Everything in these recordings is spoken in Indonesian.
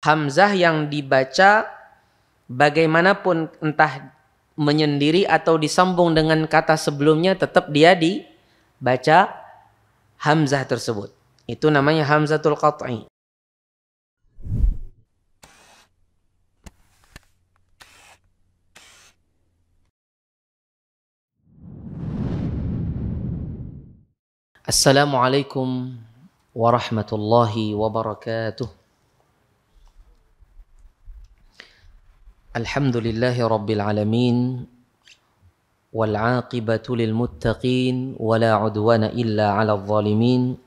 hamzah yang dibaca bagaimanapun, entah menyendiri atau disambung dengan kata sebelumnya, tetap dia dibaca hamzah tersebut. Itu namanya hamzatul qat'i. Assalamualaikum warahmatullahi wabarakatuh. Alhamdulillahi rabbil alamin, wal aqibatu lil muttaqin, wala udwana illa 'alal zalimin.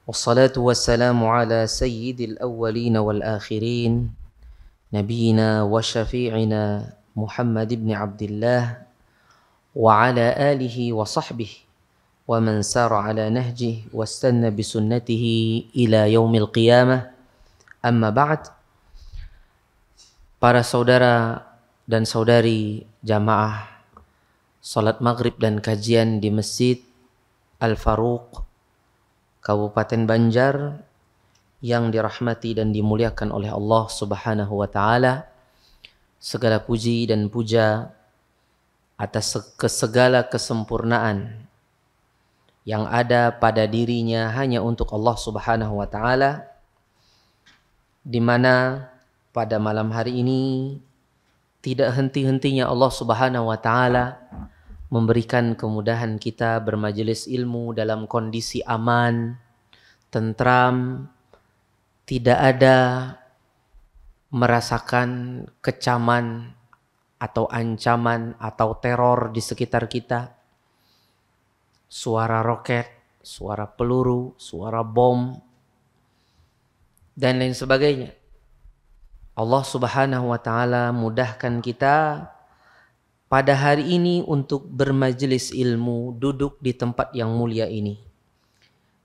Wassalatu wassalamu ala sayyidil awwalin wal akhirin, nabiyina wa syafi'ina Muhammad ibn Abdullah wa ala alihi wa sahbihi wa man sara ala nahjih wastanna bisunnatihi ila yaumil qiyamah. Amma ba'd. Para saudara dan saudari jamaah salat maghrib dan kajian di Masjid Al-Faruq, Kabupaten Banjar, yang dirahmati dan dimuliakan oleh Allah Subhanahu wa taala. Segala puji dan puja atas segala kesempurnaan yang ada pada dirinya hanya untuk Allah Subhanahu wa taala, di mana pada malam hari ini tidak henti-hentinya Allah Subhanahu wa taala memberikan kemudahan kita bermajelis ilmu dalam kondisi aman, tentram, tidak ada merasakan kecaman atau ancaman atau teror di sekitar kita. Suara roket, suara peluru, suara bom, dan lain sebagainya. Allah Subhanahu wa taala mudahkan kita pada hari ini untuk bermajelis ilmu, duduk di tempat yang mulia ini.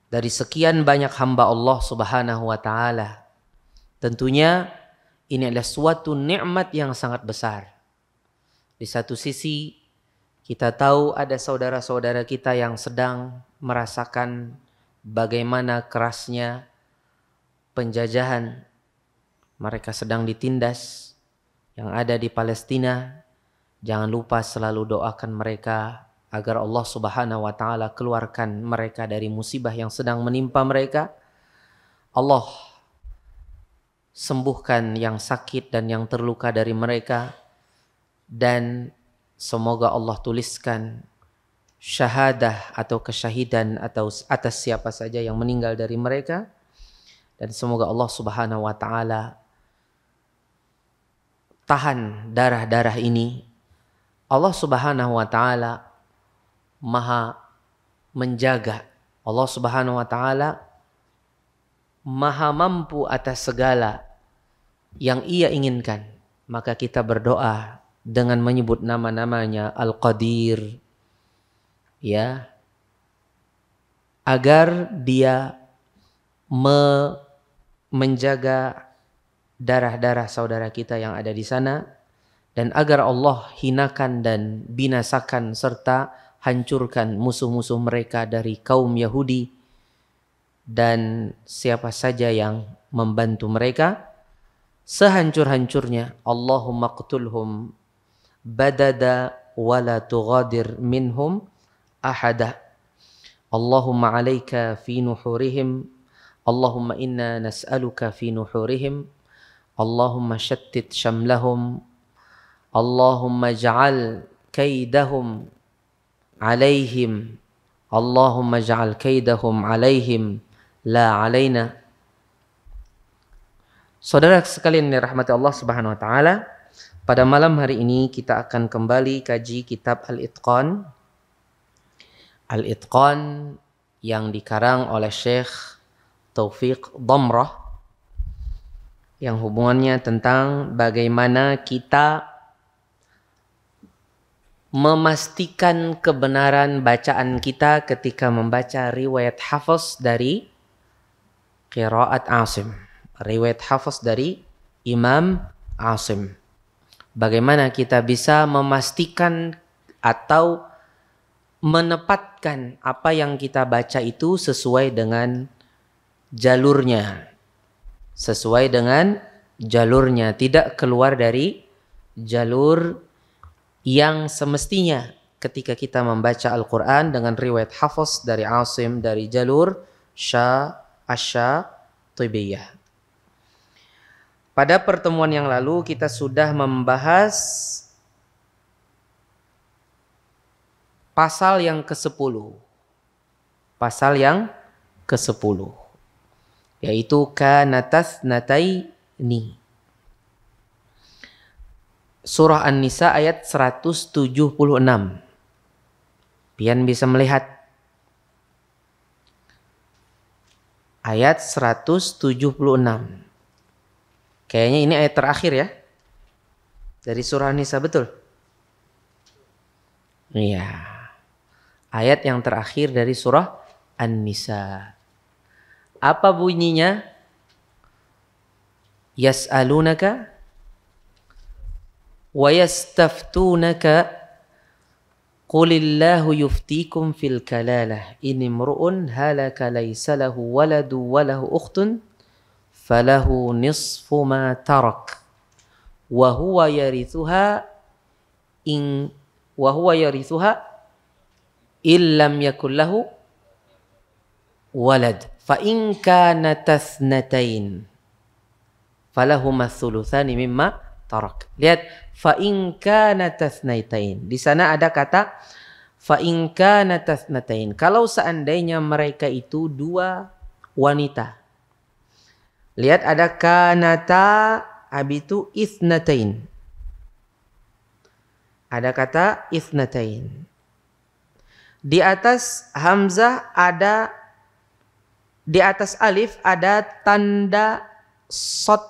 Dari sekian banyak hamba Allah Subhanahu wa taala, tentunya ini adalah suatu nikmat yang sangat besar. Di satu sisi kita tahu ada saudara-saudara kita yang sedang merasakan bagaimana kerasnya penjajahan. Mereka sedang ditindas, yang ada di Palestina. Jangan lupa selalu doakan mereka agar Allah Subhanahu wa taala keluarkan mereka dari musibah yang sedang menimpa mereka. Allah sembuhkan yang sakit dan yang terluka dari mereka, dan semoga Allah tuliskan syahadah atau kesyahidan atau atas siapa saja yang meninggal dari mereka. Dan semoga Allah Subhanahu wa taala tahan darah-darah ini. Allah Subhanahu wa taala Maha menjaga. Allah Subhanahu wa taala Maha mampu atas segala yang Ia inginkan. Maka kita berdoa dengan menyebut nama-namanya Al-Qadir, ya, agar Dia menjaga darah-darah saudara kita yang ada di sana, dan agar Allah hinakan dan binasakan serta hancurkan musuh-musuh mereka dari kaum Yahudi dan siapa saja yang membantu mereka sehancur-hancurnya. Allahumma qtulhum badada wala tughadir minhum ahada. Allahumma alaika fi nuhurihim. Allahumma inna nas'aluka fi nuhurihim. Allahumma shattit syamlahum. Allahumma ja'al kaidahum alaihim. Allahumma ja'al kaidahum alaihim la alaina. Saudara sekalian yang dirahmati Allah Subhanahu wa taala, pada malam hari ini kita akan kembali kaji kitab Al-Itqan. Al-Itqan yang dikarang oleh Syekh Taufiq Dhamrah, yang hubungannya tentang bagaimana kita memastikan kebenaran bacaan kita ketika membaca riwayat Hafs dari qiraat Asim. Riwayat Hafs dari Imam Asim. Bagaimana kita bisa memastikan atau menepatkan apa yang kita baca itu sesuai dengan jalurnya, sesuai dengan jalurnya, tidak keluar dari jalur yang semestinya ketika kita membaca Al-Quran dengan riwayat Hafs dari Asim dari jalur Asy-Syatibiyah. Pada pertemuan yang lalu kita sudah membahas pasal yang ke-10. Pasal yang ke-10 yaitu kanatasnataini. Surah An-Nisa ayat 176. Pian bisa melihat ayat 176. Kayaknya ini ayat terakhir ya dari surah An-Nisa, betul? Iya. Ayat yang terakhir dari surah An-Nisa. Apa bunyinya? Yas'alunaka wa yastaftunaka qulillahu yuftikum fil kalalah in imru'un halaka laysa lahu waladu wa lahu ukhtun falahu nisfu ma tarak wa huwa yarithuha illam yakul lahu walad fa in kanat tasnatain falahuma thulutsani mimma tarak. Lihat, fa in kanat tasnatain. Di sana ada kata fa in kanat tasnatain. Kalau seandainya mereka itu dua wanita. Lihat ada kanata abitu itsnatain. Ada kata itsnatain. Di atas hamzah ada, di atas alif ada tanda sod,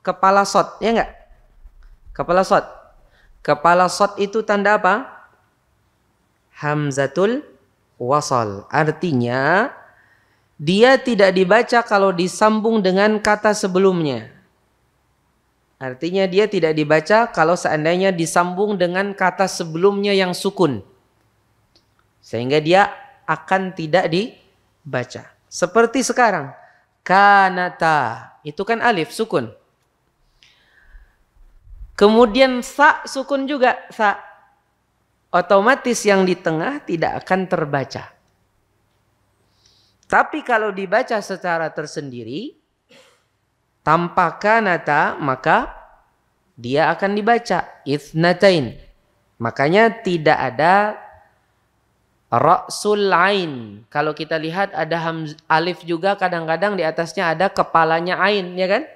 kepala sod, ya enggak? Kepala sod. Kepala sod itu tanda apa? Hamzatul wasal. Artinya dia tidak dibaca kalau disambung dengan kata sebelumnya. Artinya dia tidak dibaca kalau seandainya disambung dengan kata sebelumnya yang sukun. Sehingga dia akan tidak dibaca. Seperti sekarang. Kanata. Itu kan alif sukun. Kemudian sa sukun juga. Sa. Otomatis yang di tengah tidak akan terbaca. Tapi kalau dibaca secara tersendiri, tanpa kanata, maka dia akan dibaca itsnatain. Makanya tidak ada ra'sul ain. Kalau kita lihat ada alif juga, kadang-kadang di atasnya ada kepalanya ain, ya kan?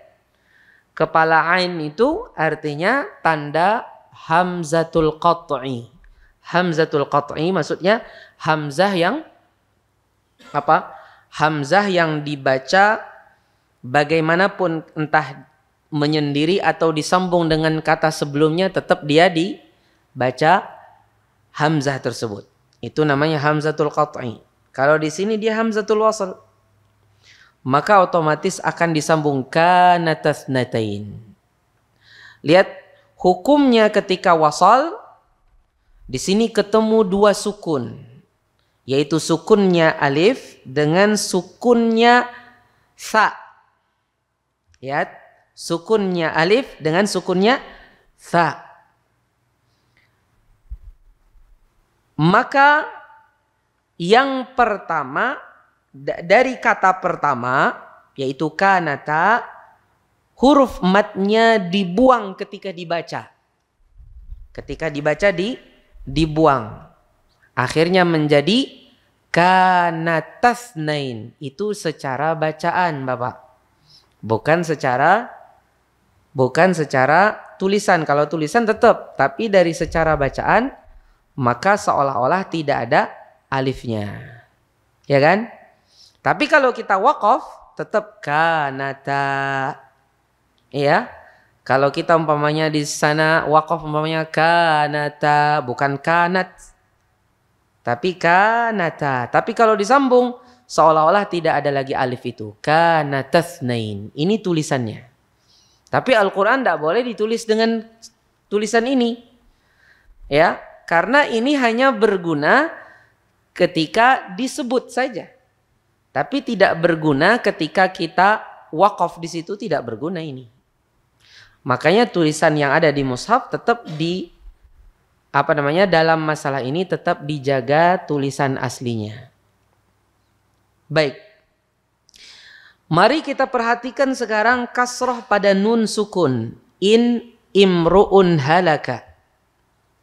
Kepala ain itu artinya tanda hamzatul qat'i. Hamzatul qat'i maksudnya hamzah yang apa? Hamzah yang dibaca bagaimanapun, entah menyendiri atau disambung dengan kata sebelumnya, tetap dia dibaca hamzah tersebut. Itu namanya hamzatul qat'i. Kalau di sini dia hamzatul wasl, maka otomatis akan disambung kanatasnatain. Lihat hukumnya ketika wasal. Di sini ketemu dua sukun, yaitu sukunnya alif dengan sukunnya sa. Lihat, sukunnya alif dengan sukunnya sa. Maka yang pertama dari kata pertama yaitu kanata, huruf matnya dibuang ketika dibaca. Ketika dibaca dibuang. Akhirnya menjadi kanatasnain. Itu secara bacaan, Bapak. Bukan secara tulisan. Kalau tulisan tetap, tapi dari secara bacaan maka seolah-olah tidak ada alifnya. Ya kan? Tapi kalau kita waqaf tetap kanata. Ya. Kalau kita umpamanya di sana waqaf umpamanya kanata, bukan kanat. Tapi kanata. Tapi kalau disambung seolah-olah tidak ada lagi alif itu. Kanatasnain. Ini tulisannya. Tapi Al-Quran tidak boleh ditulis dengan tulisan ini. Ya, karena ini hanya berguna ketika disebut saja. Tapi tidak berguna ketika kita waqaf di situ, tidak berguna ini. Makanya tulisan yang ada di mushaf tetap dalam masalah ini tetap dijaga tulisan aslinya. Baik. Mari kita perhatikan sekarang kasroh pada nun sukun. In imru'un halaka.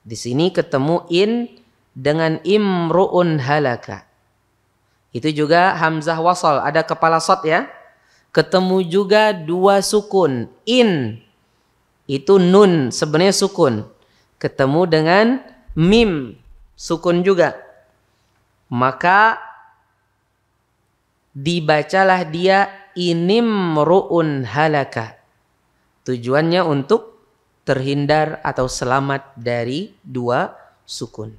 Di sini ketemu in dengan imru'un halaka. Itu juga hamzah wasal, ada kepala shad ya. Ketemu juga dua sukun. In itu nun sebenarnya sukun. Ketemu dengan mim sukun juga. Maka dibacalah dia inimru'un halaka. Tujuannya untuk terhindar atau selamat dari dua sukun.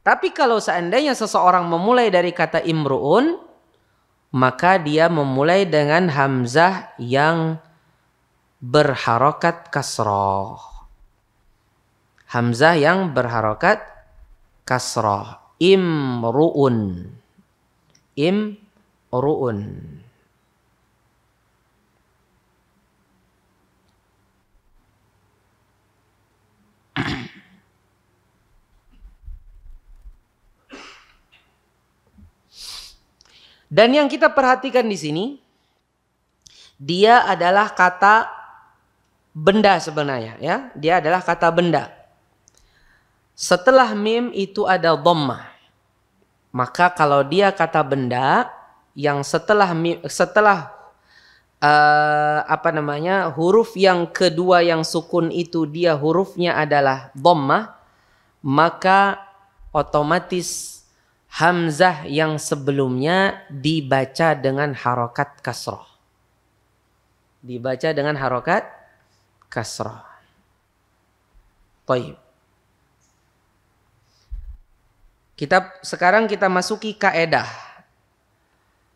Tapi kalau seandainya seseorang memulai dari kata imru'un, maka dia memulai dengan hamzah yang berharokat kasroh. Hamzah yang berharokat kasroh. Imru'un. Imru'un. Dan yang kita perhatikan di sini, dia adalah kata benda sebenarnya, ya. Dia adalah kata benda. Setelah mim itu ada dhammah. Maka kalau dia kata benda yang setelah huruf yang kedua yang sukun itu dia hurufnya adalah dhammah, maka otomatis hamzah yang sebelumnya dibaca dengan harokat kasroh. Dibaca dengan harokat kasroh. Baik. Sekarang kita masuki kaedah.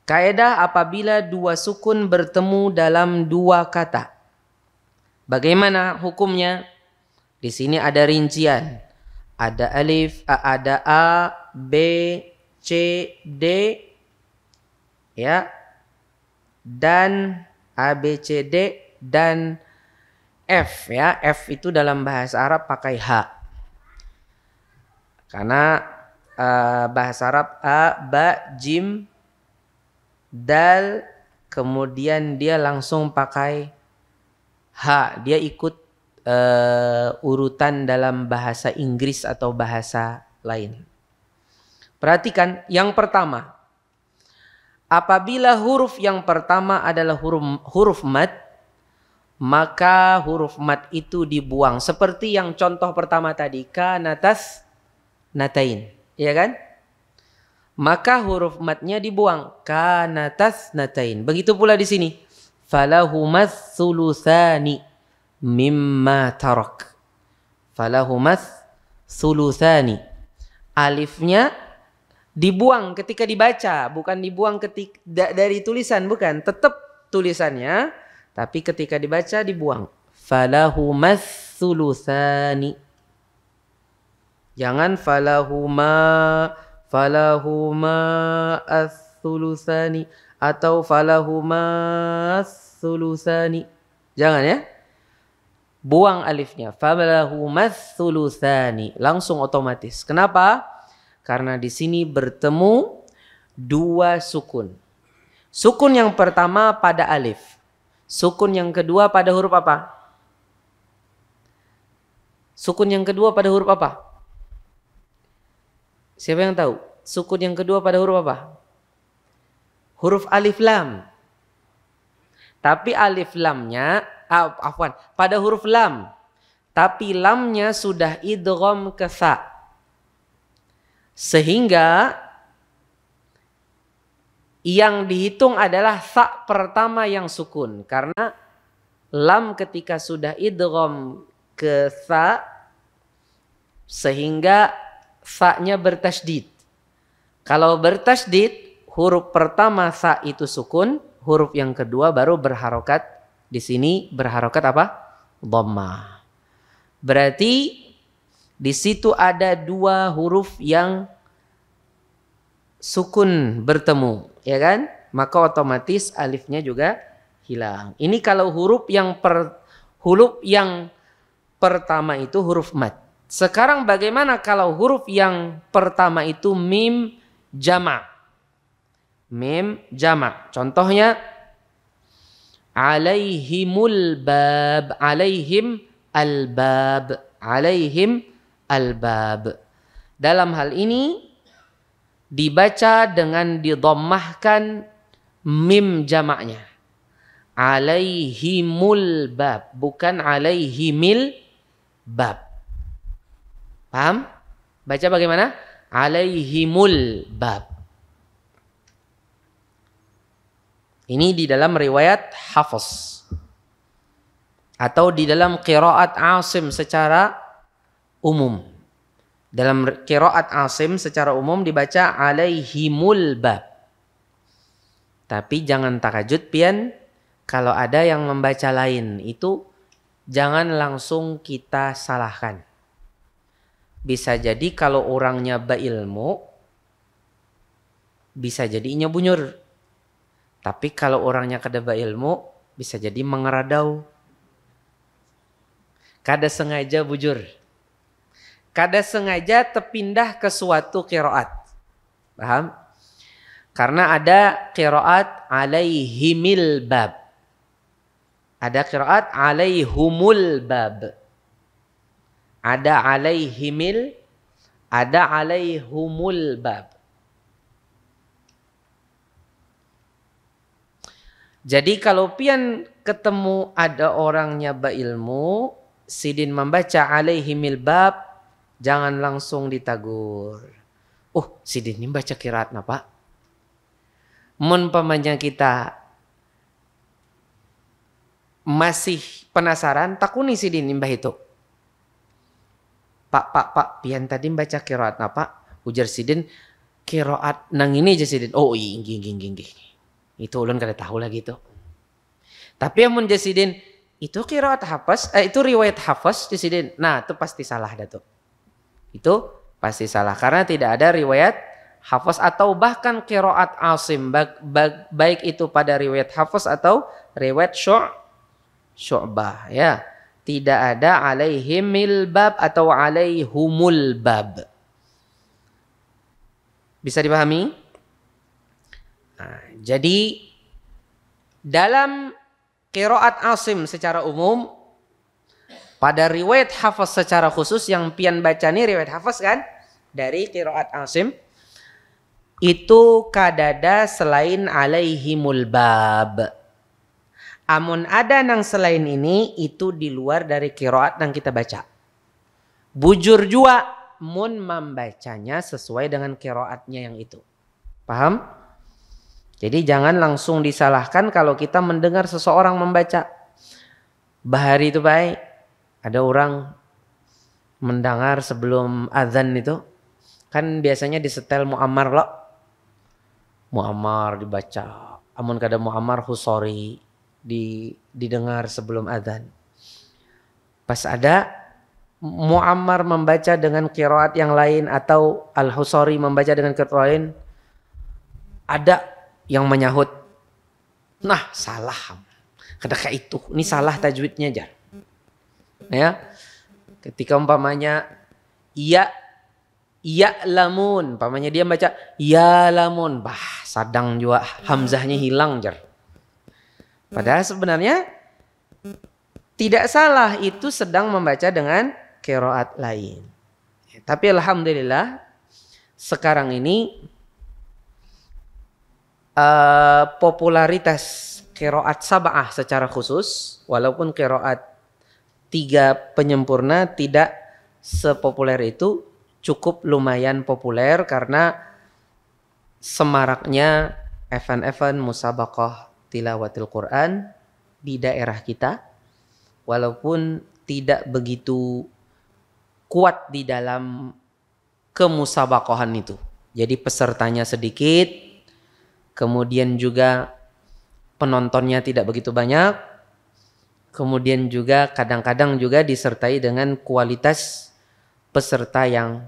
Kaedah apabila dua sukun bertemu dalam dua kata. Bagaimana hukumnya? Di sini ada rincian. Ada alif, ada a, b, c, d, ya, dan a, b, c, d dan f, ya. F itu dalam bahasa Arab pakai h. Karena bahasa Arab a, ba, jim, dal, kemudian dia langsung pakai h. Dia ikut urutan dalam bahasa Inggris atau bahasa lain. Perhatikan yang pertama. Apabila huruf yang pertama adalah huruf mad, maka huruf mad itu dibuang. Seperti yang contoh pertama tadi, kanatas natain, ya kan? Maka huruf madnya dibuang, kanatas natain. Begitu pula di sini, falahumas thulutsani mimma tarak. Falahumas thulutsani. Alifnya dibuang ketika dibaca, bukan dibuang dari tulisan, bukan. Tetap tulisannya, tapi ketika dibaca dibuang. Falahumas thulutsani. Jangan falahuma as-thulutsani atau falahuma as-thulutsani. Jangan ya. Buang alifnya. Falahumas thulutsani. Langsung otomatis. Kenapa? Karena di sini bertemu dua sukun. Sukun yang pertama pada alif. Sukun yang kedua pada huruf apa? Sukun yang kedua pada huruf apa? Siapa yang tahu? Sukun yang kedua pada huruf apa? Huruf alif lam. Tapi alif lamnya, pada huruf lam. Tapi lamnya sudah idgham ke sa. Sehingga yang dihitung adalah sa pertama yang sukun. Karena lam ketika sudah idgham ke sa, sehingga sa-nya bertasydid. Kalau bertasydid, huruf pertama sa itu sukun, huruf yang kedua baru berharokat. Di sini berharokat apa? Dhammah. Berarti di situ ada dua huruf yang sukun bertemu, ya kan? Maka otomatis alifnya juga hilang. Ini kalau huruf Huruf yang pertama itu huruf mad. Sekarang bagaimana kalau huruf yang pertama itu mim jama'? Mim jama'. Contohnya alaihimul bab, alaihim albab, alaihim albab. Dalam hal ini dibaca dengan didommahkan mim jamaknya. Alaihimul bab, bukan alaihimil bab. Paham? Baca bagaimana? Alaihimul bab. Ini di dalam riwayat Hafs atau di dalam qiraat Asim secara umum. Dalam qiraat Asim secara umum dibaca alaihimul bab. Tapi jangan takajud pian kalau ada yang membaca lain, itu jangan langsung kita salahkan. Bisa jadi kalau orangnya berilmu, bisa jadi inya bunyur. Tapi kalau orangnya kada berilmu, bisa jadi mengeradau. Kada sengaja bujur. Kada sengaja terpindah ke suatu qiraat. Paham? Karena ada qiraat alaihimil bab. Ada qiraat alaihumul bab. Ada alaihimil, ada alaihumul bab. Jadi kalau pian ketemu ada orangnya berilmu, sidin membaca alaihimil bab, jangan langsung ditagur. Oh, sidin ini baca qiraat napa? Mun pamanya kita masih penasaran, takuni sidin nimbah itu. Pak, pian tadi baca qiraat napa? Ujar sidin, qiraat nang ini aja sidin. Oh, inggi. Itu ulun kada tahu lagi itu. Tapi amun jasidin itu qiraat Hafs, itu riwayat Hafs jasidin. Nah, itu pasti salah dah tuh. Itu pasti salah karena tidak ada riwayat Hafs atau bahkan qiraat Asim, baik itu pada riwayat Hafs atau riwayat Syu'bah, ya. Tidak ada alaihimil bab atau alaihumul bab. Bisa dipahami? Nah, jadi dalam qiraat Asim secara umum, pada riwayat Hafs secara khusus yang pian baca nih riwayat Hafs kan dari qiraat Asim, itu kadada selain alaihimul bab. Amun ada nang selain ini itu di luar dari qiraat yang kita baca. Bujur jua mun membacanya sesuai dengan qiraatnya yang itu. Paham? Jadi jangan langsung disalahkan kalau kita mendengar seseorang membaca. Bahari itu baik. Ada orang mendengar sebelum azan itu. Kan biasanya disetel mu'ammar loh. Mu'ammar dibaca. Amun kada mu'ammar husori didengar sebelum azan. Pas ada mu'ammar membaca dengan qiraat yang lain atau al-husori membaca dengan qiraat lain. Ada yang menyahut, nah salah, kedaka itu, ini salah tajwidnya jar. Ya, ketika umpamanya iya lamun, umpamanya dia baca ya lamun, bah sadang juga hamzahnya hilang jar. Padahal sebenarnya tidak salah, itu sedang membaca dengan qiraat lain. Tapi alhamdulillah sekarang ini popularitas qiraat sab'ah secara khusus, walaupun qiraat 3 penyempurna tidak sepopuler itu, cukup lumayan populer karena semaraknya event-event musabaqah tilawatil Quran di daerah kita, walaupun tidak begitu kuat di dalam kemusabaqahan itu. Jadi pesertanya sedikit, kemudian juga penontonnya tidak begitu banyak. Kemudian juga kadang-kadang juga disertai dengan kualitas peserta yang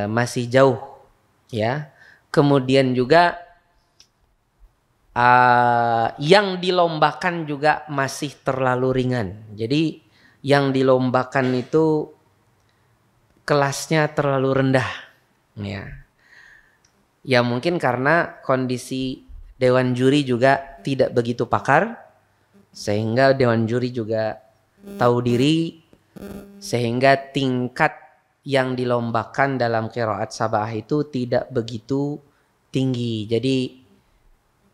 masih jauh, ya. Kemudian juga yang dilombakan juga masih terlalu ringan. Jadi yang dilombakan itu kelasnya terlalu rendah. Ya mungkin karena kondisi dewan juri juga tidak begitu pakar, sehingga dewan juri juga tahu diri, sehingga tingkat yang dilombakan dalam qiraat sabah itu tidak begitu tinggi.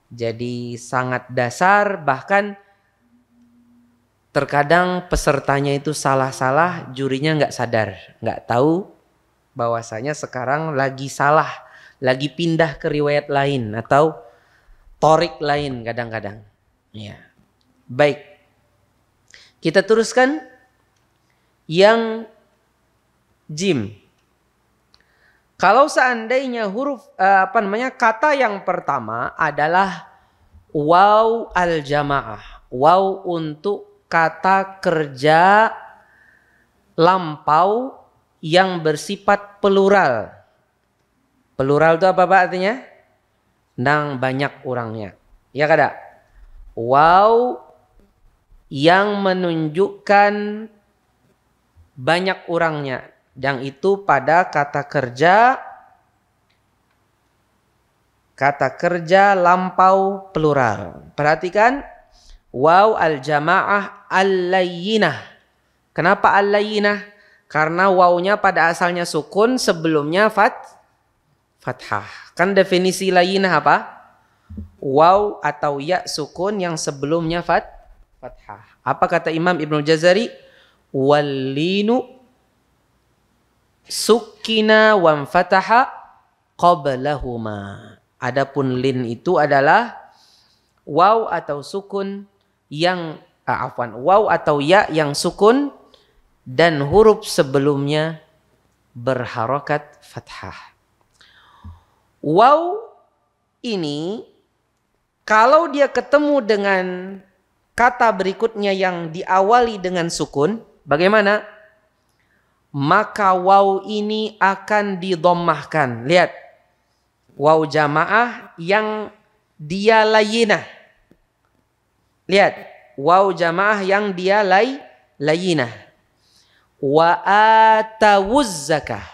Jadi sangat dasar, bahkan terkadang pesertanya itu salah-salah, jurinya nggak sadar, nggak tahu bahwasanya sekarang lagi salah, lagi pindah ke riwayat lain atau torik lain kadang-kadang. Ya. Baik, kita teruskan yang jim. Kalau seandainya huruf kata yang pertama adalah waw al-jamaah, waw untuk kata kerja lampau yang bersifat plural. Plural itu apa Pak artinya? Nang banyak orangnya. Ya kada? Waw yang menunjukkan banyak orangnya. Yang itu pada kata kerja lampau plural. Perhatikan waw al-jamaah al-layyinah. Kenapa al-layyinah? Karena wawnya pada asalnya sukun, sebelumnya fathah. Kan definisi layyinah apa? Waw atau ya sukun yang sebelumnya fathah. Apa kata Imam Ibnu Jazari? Wallinu sukkina wan fataha qablahuma. Adapun lin itu adalah waw atau sukun yang waw atau ya yang sukun dan huruf sebelumnya berharokat fathah. Waw ini kalau dia ketemu dengan kata berikutnya yang diawali dengan sukun, bagaimana? Maka waw ini akan didommahkan. Lihat, waw jamaah yang dia layyinah. Lihat, waw jamaah yang dia layyinah. Wa atawuz zakah.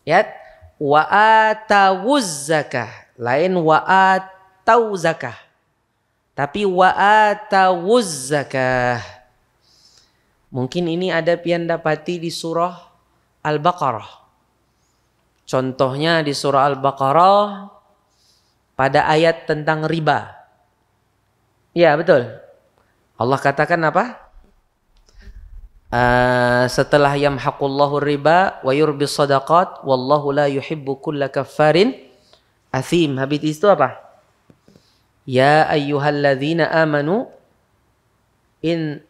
Lihat, wa atawuz zakah. Lain wa atau zakah. Tapi wa atawuz zakah. Mungkin ini ada pian dapati di surah Al-Baqarah. Contohnya di surah Al-Baqarah pada ayat tentang riba. Ya betul. Allah katakan apa? Setelah yamhaqullahu riba wa yurbis sadaqat wallahu la yuhibbu kulla kaffarin athim. Habis itu apa? Ya ayyuhalladzina amanu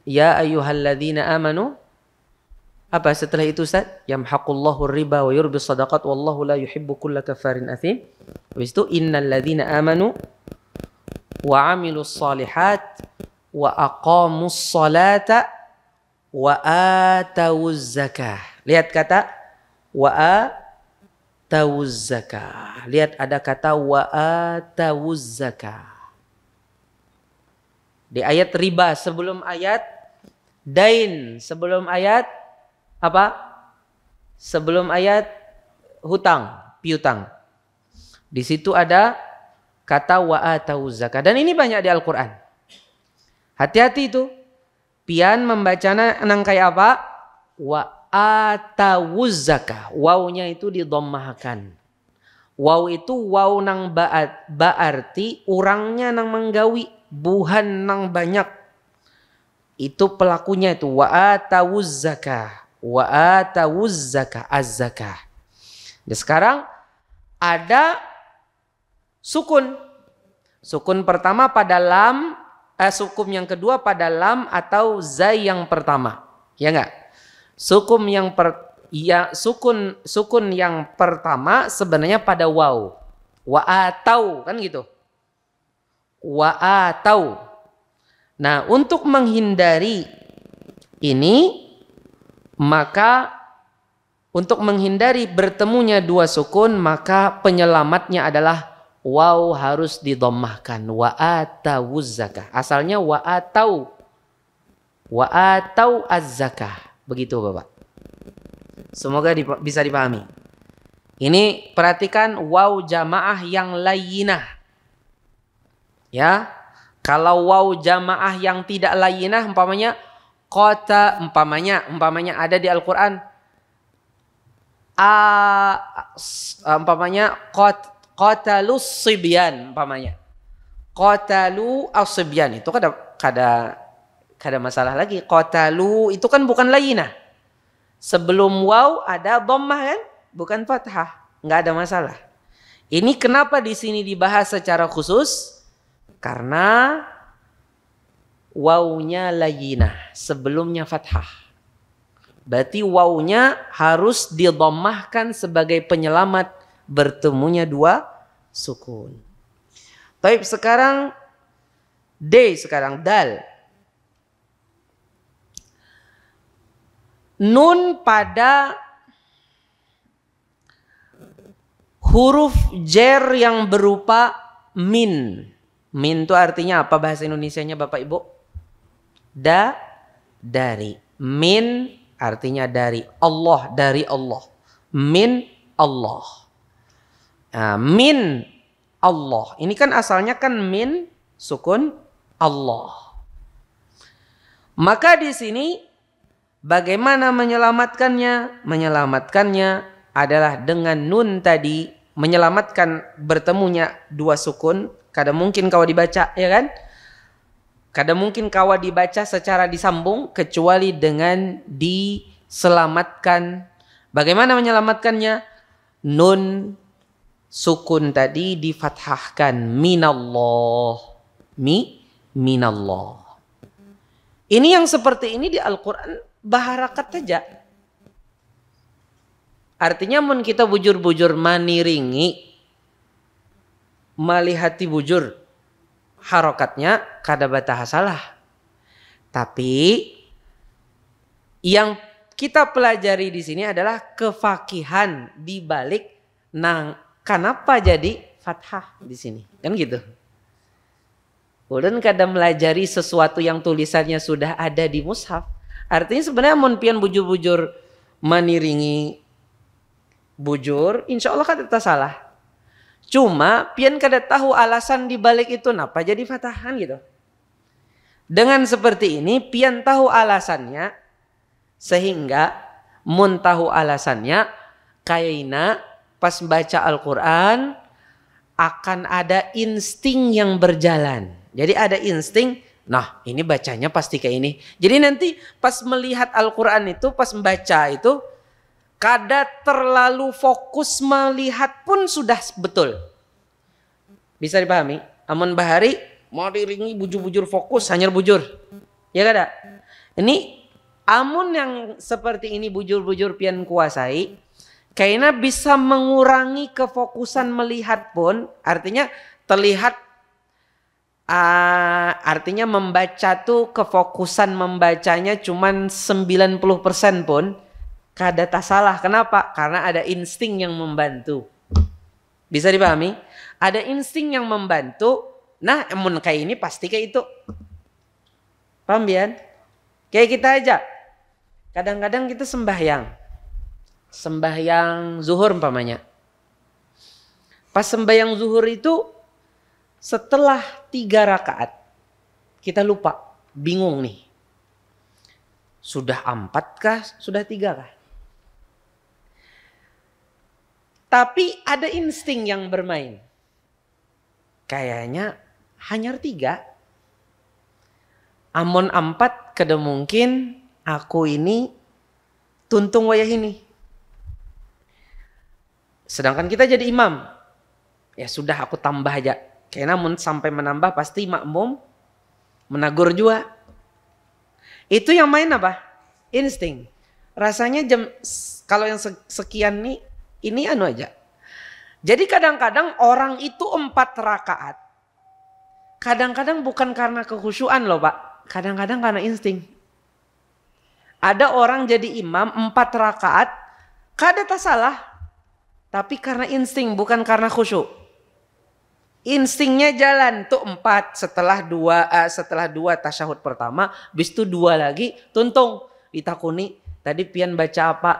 ya ayyuhalladzina amanu. Apa setelah itu Ustaz? Yamhaqullahu riba wa yurbis sadaqat wallahu la yuhibbu kulla kaffarin athim. Habis itu innalladzina amanu wa amilus solihat wa aqamus salata wa atawuz zakah. Lihat kata wa atawuz zakah. Lihat ada kata wa atawuz zakah. Di ayat riba sebelum ayat dain, sebelum ayat apa? Sebelum ayat hutang, piutang. Di situ ada kata wa atawuz zakah. Dan ini banyak di Al-Qur'an. Hati-hati itu. Pian membacanya nang kayak apa? Wa atawuz zakah. Wawnya itu didommahkan. Waw itu waw nang berarti orangnya nang menggawi. Buhan nang banyak. Itu pelakunya itu. Wa atawuz zakah. Wa atawuz zakah. Az-zakah. Dan sekarang ada sukun. Sukun pertama pada lam. Sukun yang kedua pada lam atau zai yang pertama. Ya enggak? Sukun yang pertama sebenarnya pada waw. Wa atau kan gitu. Wa atau. Nah, untuk menghindari ini, maka untuk menghindari bertemunya dua sukun, maka penyelamatnya adalah waw harus didommahkan. Wa atawuz zakah. Asalnya wa atau az-zakah. Begitu Bapak. Semoga bisa dipahami. Ini perhatikan waw jamaah yang layyinah. Ya. Kalau waw jamaah yang tidak layyinah umpamanya umpamanya ada di Al-Qur'an umpamanya qatalus sibyan umpamanya. Qatalu as-sibyan itu kada masalah lagi. Qatalu itu kan bukan layyinah. Sebelum waw ada dhammah kan? Bukan fathah, nggak ada masalah. Ini kenapa di sini dibahas secara khusus? Karena wawnya layyinah, sebelumnya fathah. Berarti wawnya harus didommahkan sebagai penyelamat bertemunya dua sukun. Baik, sekarang dal. Nun pada huruf jer yang berupa min. Min itu artinya apa bahasa Indonesianya Bapak Ibu? Dari. Min artinya dari. Allah, dari Allah. Min Allah. Nah, min Allah. Ini kan asalnya kan min sukun Allah. Maka di sini bagaimana menyelamatkannya? Menyelamatkannya adalah dengan nun tadi. Menyelamatkan bertemunya dua sukun. Kada mungkin kau dibaca, ya kan? Kada mungkin kau dibaca secara disambung kecuali dengan diselamatkan. Bagaimana menyelamatkannya? Nun sukun tadi difathahkan. Minallah. Minallah. Ini yang seperti ini di Al-Quran baharakat saja. Artinya mun kita bujur-bujur maniringi malihati bujur harokatnya kada batah salah. Tapi yang kita pelajari di sini adalah kefakihan di balik kenapa jadi fathah di sini. Kan gitu. Ulun kada melajari sesuatu yang tulisannya sudah ada di mushaf. Artinya sebenarnya mun pian bujur-bujur maniringi bujur, insya Allah kada salah. Cuma pian kada tahu alasan di balik itu napa jadi fatahan gitu. Dengan seperti ini pian tahu alasannya, sehingga mun tahu alasannya kayaknya pas baca Al-Quran akan ada insting yang berjalan. Jadi ada insting, nah ini bacanya pasti kayak ini. Jadi nanti pas melihat Al-Quran itu, pas membaca itu kada terlalu fokus melihat pun sudah betul. Bisa dipahami? Amun bahari mau diringi bujur-bujur fokus hanya bujur. Ya kada? Ini amun yang seperti ini bujur-bujur pian kuasai, kayaknya bisa mengurangi kefokusan melihat pun, artinya terlihat artinya membaca tuh kefokusan membacanya cuman 90% pun kada tak salah. Kenapa? Karena ada insting yang membantu. Bisa dipahami? Ada insting yang membantu. Nah, emun kayak ini pasti kayak itu. Paham Bian? Kayak kita aja. Kadang-kadang kita sembahyang zuhur umpamanya. Pas sembahyang zuhur itu setelah 3 rakaat kita lupa, bingung nih. Sudah 4 kah? Sudah 3 kah? Tapi ada insting yang bermain. Kayaknya hanya 3. Amun 4 kada mungkin aku ini tuntung wayah ini. Sedangkan kita jadi imam. Ya sudah aku tambah aja. Kayaknya namun sampai menambah pasti makmum menagur juga. Itu yang main apa? Insting. Rasanya kalau yang sekian nih ini anu aja. Jadi kadang-kadang orang itu 4 rakaat. Kadang-kadang bukan karena kekhusyuan loh Pak. Kadang-kadang karena insting. Ada orang jadi imam 4 rakaat. Kada tak salah. Tapi karena insting bukan karena khusyuk. instingnya jalan tuh 4 setelah 2 tasyahud pertama, habis itu 2 lagi tuntung ditakuni tadi pian baca apa,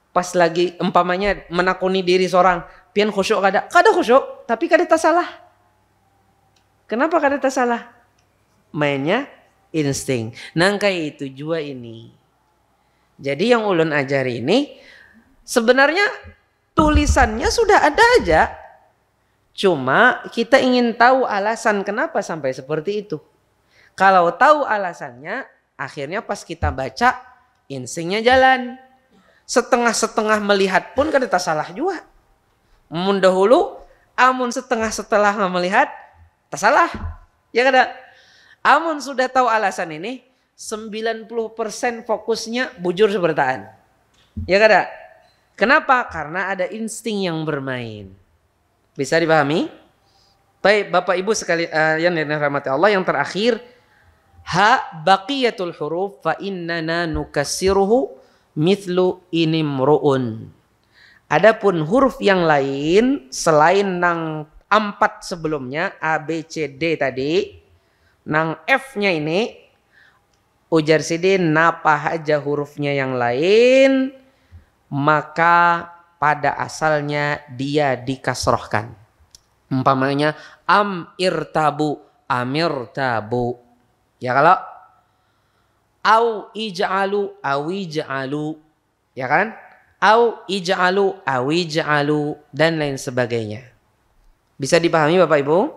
pas lagi umpamanya menakuni diri seorang, pian khusyuk kada khusyuk tapi kada tak salah. Kenapa kada tak salah? Mainnya insting. Nang kayak itu jua ini. Jadi yang ulun ajari ini sebenarnya tulisannya sudah ada aja. Cuma kita ingin tahu alasan kenapa sampai seperti itu. Kalau tahu alasannya, akhirnya pas kita baca, instingnya jalan. Setengah-setengah melihat pun kada tak salah juga. Mun dahulu, amun setengah setelah melihat, tak salah. Ya kada? Amun sudah tahu alasan ini, 90% fokusnya bujur sebertaan. Ya kada? Kenapa? Karena ada insting yang bermain. Bisa dipahami? Baik, Bapak Ibu sekalian yang dirahmati Allah, yang terakhir baqiyatul huruf fa innana nukassiruhu mithlu inimruun. Adapun huruf yang lain selain nang 4 sebelumnya A B C D tadi, nang F-nya ini ujar sidi napa aja hurufnya yang lain maka pada asalnya dia dikasrohkan. Umpamanya irtabu, amirtabu. Ya kalau au ij'alu, awij'alu. Ya kan? Au ij'alu, awij'alu dan lain sebagainya. Bisa dipahami Bapak Ibu?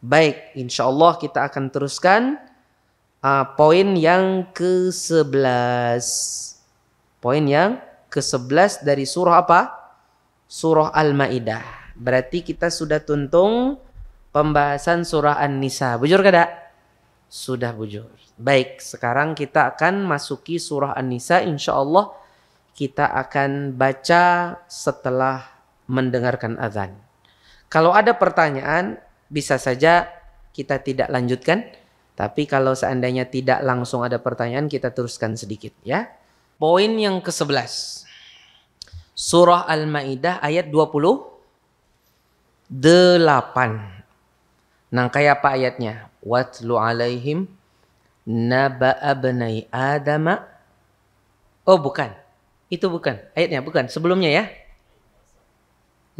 Baik, insyaallah kita akan teruskan poin yang ke-11. Poin yang ke-11 dari surah apa? Surah Al-Maidah. Berarti kita sudah tuntung pembahasan surah An-Nisa. Bujur kada? Sudah bujur. Baik, sekarang kita akan masuki surah An-Nisa. Insyaallah kita akan baca setelah mendengarkan azan. Kalau ada pertanyaan, bisa saja kita tidak lanjutkan. Tapi kalau seandainya tidak langsung ada pertanyaan, kita teruskan sedikit ya. Poin yang ke-11. Surah Al-Maidah ayat 28. Nang kayak apa ayatnya? Watlu alaihim naba'a bnai Adama. Oh bukan. Itu bukan. Ayatnya bukan. Sebelumnya ya.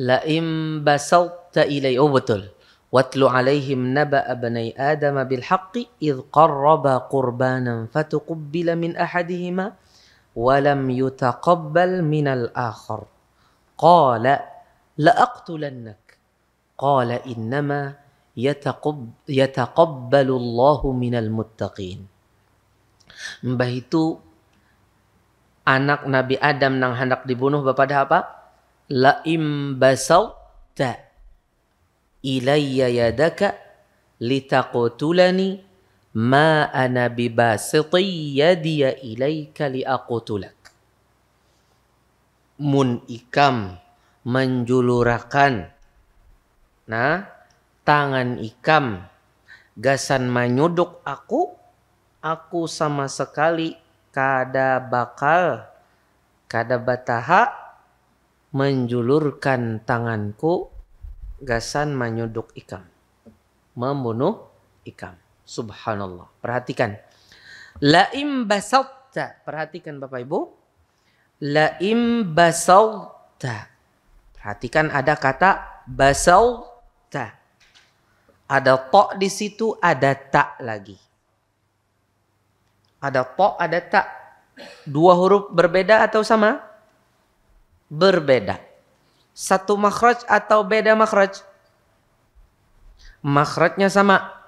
La'im basawta ilai. Oh betul. Watlu alaihim naba'a bnai Adama bilhaqqi idh qarraba qurbanan fatuqubbila min ahadihima walam yutaqabbal minal akhar qala la'aqtulannak qala innama yataqabbalu Allahu minal muttaqin. Mbah itu anak Nabi Adam nang hendak dibunuh bapada apa? La'im basawta ilayya yadaka litaqtulani ma ana bibasiti yadiya ilaika liaqtulak. Mun ikam menjulurakan tangan ikam gasan menyuduk aku sama sekali kada bataha menjulurkan tanganku gasan menyuduk ikam, membunuh ikam. Subhanallah. Perhatikan. La'im basawta. Perhatikan Bapak Ibu. La'im basawta. Perhatikan ada kata basawta. Ada to di situ, ada ta lagi. Ada to, ada ta. Dua huruf berbeda atau sama? Berbeda. Satu makhraj atau beda makhraj? Makhrajnya sama.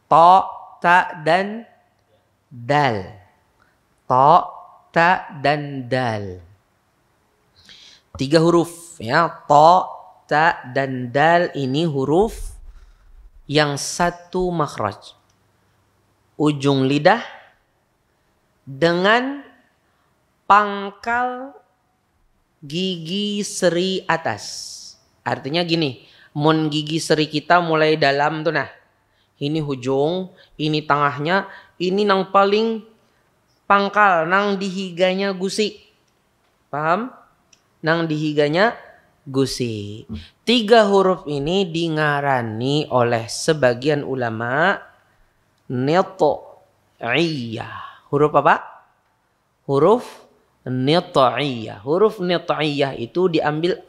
To, ta, dan dal. To, ta, dan dal. 3 huruf ya. To, ta, dan dal ini huruf yang satu makhraj. Ujung lidah dengan pangkal gigi seri atas. Artinya gini, mun gigi seri kita mulai dalam tuh nah. Ini hujung, ini tengahnya, ini nang paling pangkal, nang dihiganya gusi. Paham? Nang dihiganya gusi. 3 huruf ini dingarani oleh sebagian ulama nit'iyah. Huruf apa? Huruf nit'iyah. Huruf nit'iyah itu diambil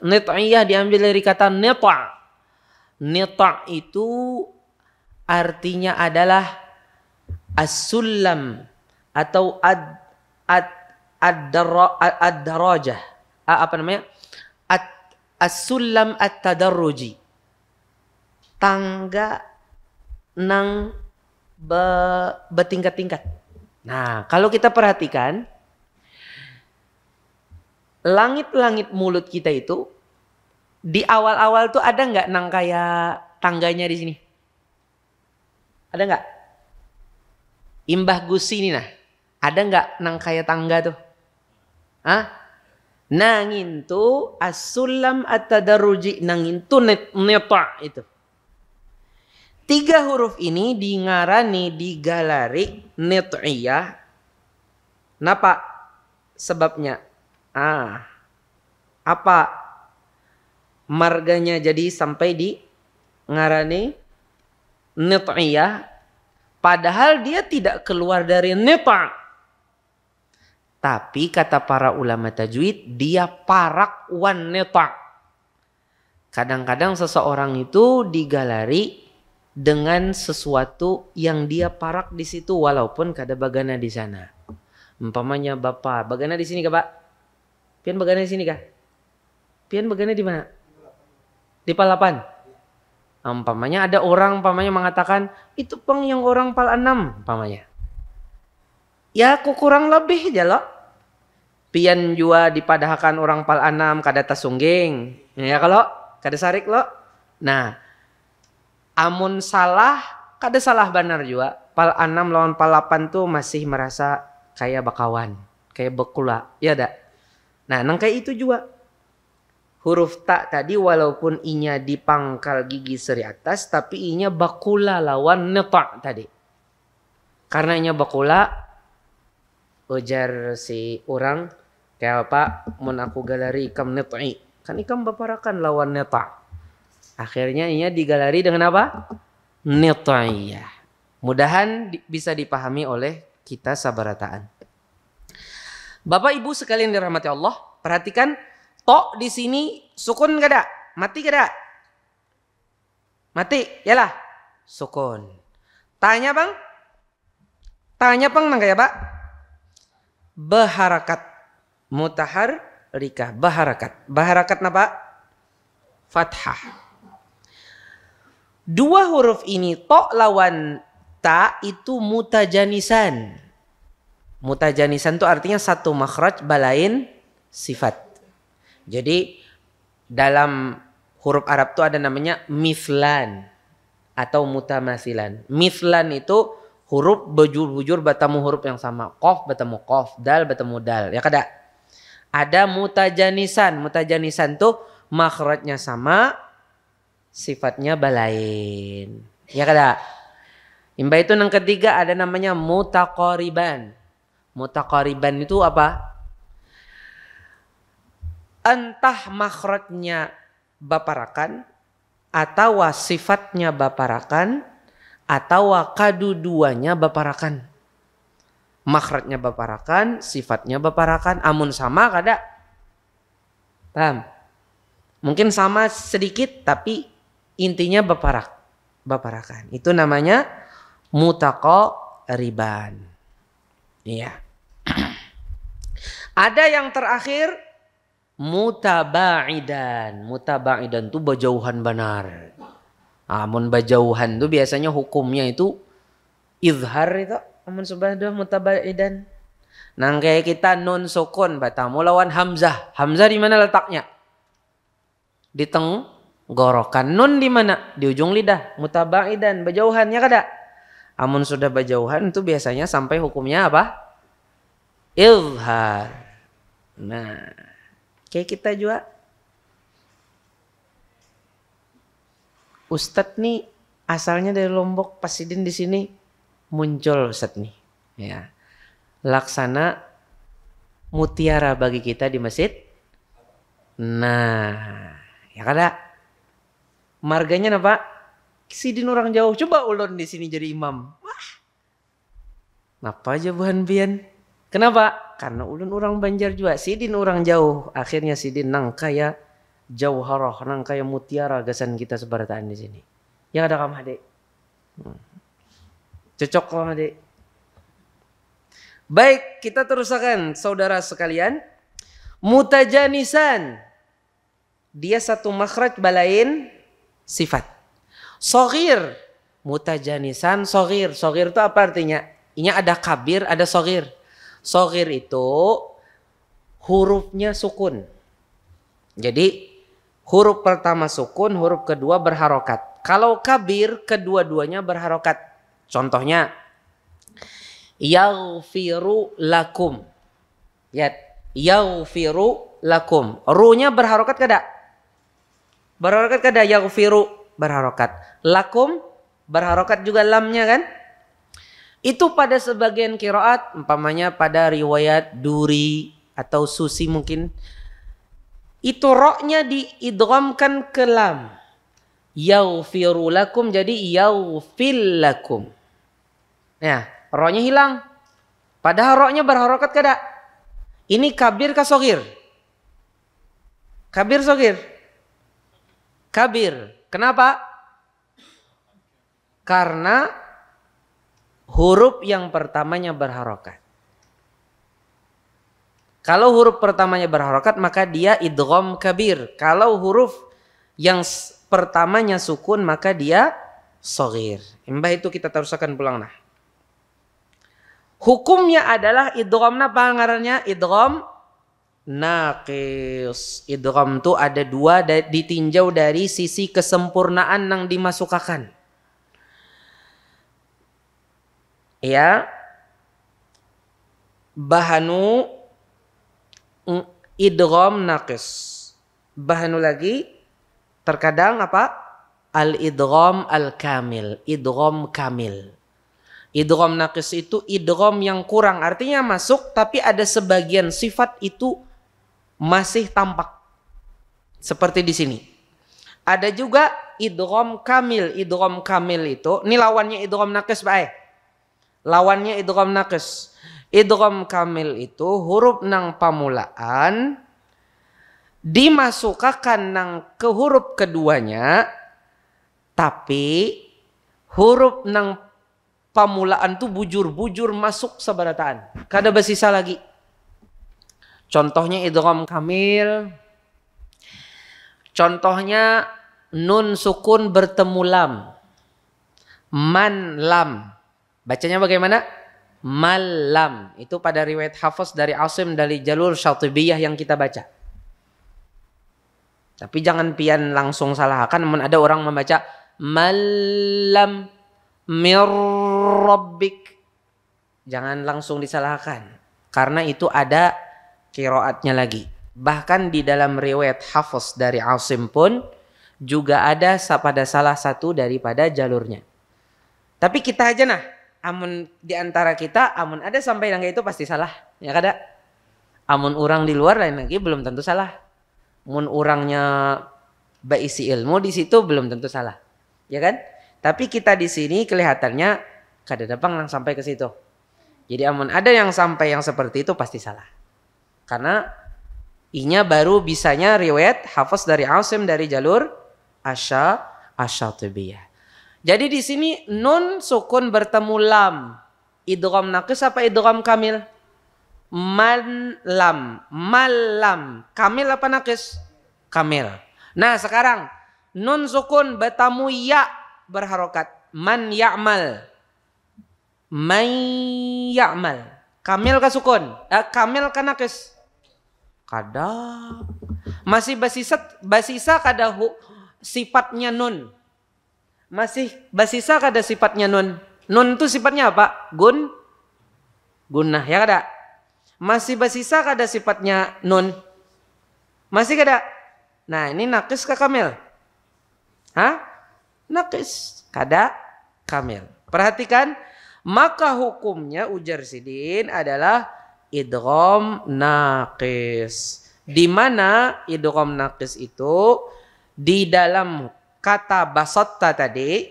dari kata nita'. Nita' itu artinya adalah as-sulam atau ad-darajah. Apa namanya? As-sulam at-tadarruji. Tangga nang bertingkat-tingkat. Nah, kalau kita perhatikan langit-langit mulut kita itu di awal-awal tuh ada nggak nang kayak tangganya di sini? Ada nggak? Imbah gusi ini nah. Ada nggak nang kayak tangga tuh? Hah? Nangin tu as-sulam at-tadarruji, nangin tu neta itu. 3 huruf ini dingarani digalari net'iyah. Napa sebabnya? Apa marganya jadi sampai di ngarani net'iyah? Padahal dia tidak keluar dari neta'. Tapi kata para ulama tajwid, dia parak wan neta'. Kadang-kadang seseorang itu digalari dengan sesuatu yang dia parak di situ walaupun kada bagana di sana. Umpamanya bapak, bagana di sini kah, Pak? Pian bagana di sini kah? Pian bagana di mana? Di Palapan. Umpamanya ada orang mengatakan, itu pang yang orang Pal 6 umpamanya. Ya aku kurang lebih aja loh. Pian jua dipadahkan orang Pal 6 kada tasungging. Ya kalau kada sarik loh. Nah, amun salah kada salah benar juga. Pal 6 lawan Pal 8 tuh masih merasa kayak bakawan, kayak bekula. Ya dak. Nah, nang kayak itu juga. Huruf ta tadi walaupun inya di pangkal gigi seri atas tapi inya bakula lawan neta tadi. Karena inya bakula, ujar si orang kayak apa? Mun aku galari ikam net'i. Kan ikam baparakan lawan neta. Akhirnya inya digalari dengan apa? Net'iyah. Mudahan bisa dipahami oleh kita sabarataan. Bapak Ibu sekalian dirahmati Allah, perhatikan to di sini sukun kada? Mati kada? Mati, yalah. Sukun. Tanya bang? Tanya bang nang kayak Pak? Baharakat. Mutahar rika. Baharakat. Baharakat napa? Fathah. 2 huruf ini to lawan ta itu mutajanisan. Mutajanisan itu artinya satu makhraj balain sifat. Jadi dalam huruf Arab itu ada namanya mithlan atau mutamasilan. Mithlan itu huruf bujur-bujur bertemu huruf yang sama. Qaf bertemu qaf, dal bertemu dal. Ya kada? Ada mutajanisan. Mutajanisan tuh makhrajnya sama, sifatnya balain. Ya kada? Imba itu yang ketiga ada namanya mutaqariban. Mutaqariban itu apa? Entah makhrajnya baparakan atau sifatnya baparakan atau kadu-duanya baparakan. Makhrajnya baparakan, sifatnya baparakan, amun sama kada? Paham? Mungkin sama sedikit tapi intinya baparakan. Itu namanya mutaqariban. Iya. Ada yang terakhir mutabaidan. Mutabaidan itu berjauhan benar. Amun berjauhan itu biasanya hukumnya itu izhar itu. Amun subhanallah mutabaidan. Nang kayak kita nun sukun batamu lawan hamzah. Hamzah di mana letaknya? Di tenggorokan. Nun di mana? Di ujung lidah. Mutabaidan, berjauhan ya kada? Amun sudah berjauhan itu biasanya sampai hukumnya apa? Izhar. Nah, kayak kita juga. Ustadz nih asalnya dari Lombok, Pasidin di sini muncul Ustadz nih. Ya. Laksana mutiara bagi kita di masjid. Nah, Ya kada. Marganya apa? Sidin orang jauh. Coba ulun di sini jadi imam. Wah. Napa aja buhan pian? Kenapa? Karena ulun orang Banjar juga. Sidin orang jauh. Akhirnya sidin nang kaya jauharah, nang kaya mutiara gasan kita sebarataan di sini. Ya kada kam adik. Cocok kam adik. Baik, kita teruskan saudara sekalian. Mutajanisan. Dia satu makhraj balain sifat. Soghir. Mutajanisan soghir. Soghir itu apa artinya? Ini ada kabir, ada soghir. Soghir itu hurufnya sukun. Jadi huruf pertama sukun, huruf kedua berharokat. Kalau kabir, kedua-duanya berharokat. Contohnya, yaghfiru lakum. Ya, yaghfiru lakum. Ru-nya berharokat kada? Berharokat kada? Yaghfiru berharokat. Lakum berharokat juga lamnya kan? Itu pada sebagian qiraat, umpamanya pada riwayat Duri atau Susi mungkin, itu ro-nya diidghamkan ke lam. Yaghfiru lakum jadi yaghfil lakum. Ya, ro-nya hilang. Padahal ro-nya berharokat kada? Ini kabir ka soghir? Kabir soghir? Kabir. Kenapa? Karena huruf yang pertamanya berharokat. Kalau huruf pertamanya berharokat maka dia idgham kabir. Kalau huruf yang pertamanya sukun maka dia soghir. Mbah itu kita teruskan pulang nah. Hukumnya adalah idghamna apa ngarannya? Idgham naqis. Idgham itu ada dua, ditinjau dari sisi kesempurnaan yang dimasukakan. Ya, bahanu idgham naqis. Bahanu lagi terkadang apa? Al-idgham al-kamil, idgham kamil. Idgham naqis itu idgham yang kurang, artinya masuk tapi ada sebagian sifat itu masih tampak. Seperti di sini. Ada juga idgham kamil. Idgham kamil itu, ini lawannya idgham naqis, baik. Lawannya idgham naqis. Idgham kamil itu huruf nang pamulaan dimasukkan nang ke huruf keduanya, tapi huruf nang pamulaan tuh bujur-bujur masuk sebarataan. Kada bersisa lagi. Contohnya idgham kamil. Contohnya nun sukun bertemu lam. Man lam. Bacanya bagaimana? Malam. Itu pada riwayat Hafiz dari Asim dari jalur Syatibiyah yang kita baca. Tapi jangan pian langsung salahkan. Ada orang membaca malam mir rabbik. Jangan langsung disalahkan. Karena itu ada qiraatnya lagi. Bahkan di dalam riwayat Hafiz dari Asim pun juga ada pada salah satu daripada jalurnya. Tapi kita aja nah. Amun di antara kita, amun ada sampai yang itu pasti salah. Ya kada? Amun orang di luar lain lagi belum tentu salah. Amun orangnya berisi ilmu di situ belum tentu salah. Ya kan? Tapi kita di sini kelihatannya kada dapang yang sampai ke situ. Jadi amun ada yang sampai yang seperti itu pasti salah. Karena inya baru bisanya riwayat Hafiz dari Asim dari jalur Asy-Syatibiyah. Jadi di sini nun sukun bertemu lam. Idgham naqis apa idgham kamil? Man lam, malam. Kamil apa naqis? Kamil. Nah, sekarang nun sukun bertemu ya berharokat. Man ya'mal. Man ya'mal. Kamil ka sukun? Kamil ka naqis? Kada. Masih basisa kada sifatnya nun. Masih basisa kada sifatnya nun. Nun itu sifatnya apa? Gunnah, ya kada? Masih basisa kada sifatnya nun? Masih kada? Nah, ini naqis ka kamil? Hah? Naqis, kada kamil. Perhatikan, maka hukumnya ujar Sidin adalah idgham naqis. Di mana idgham naqis itu Di dalam kata basatta tadi,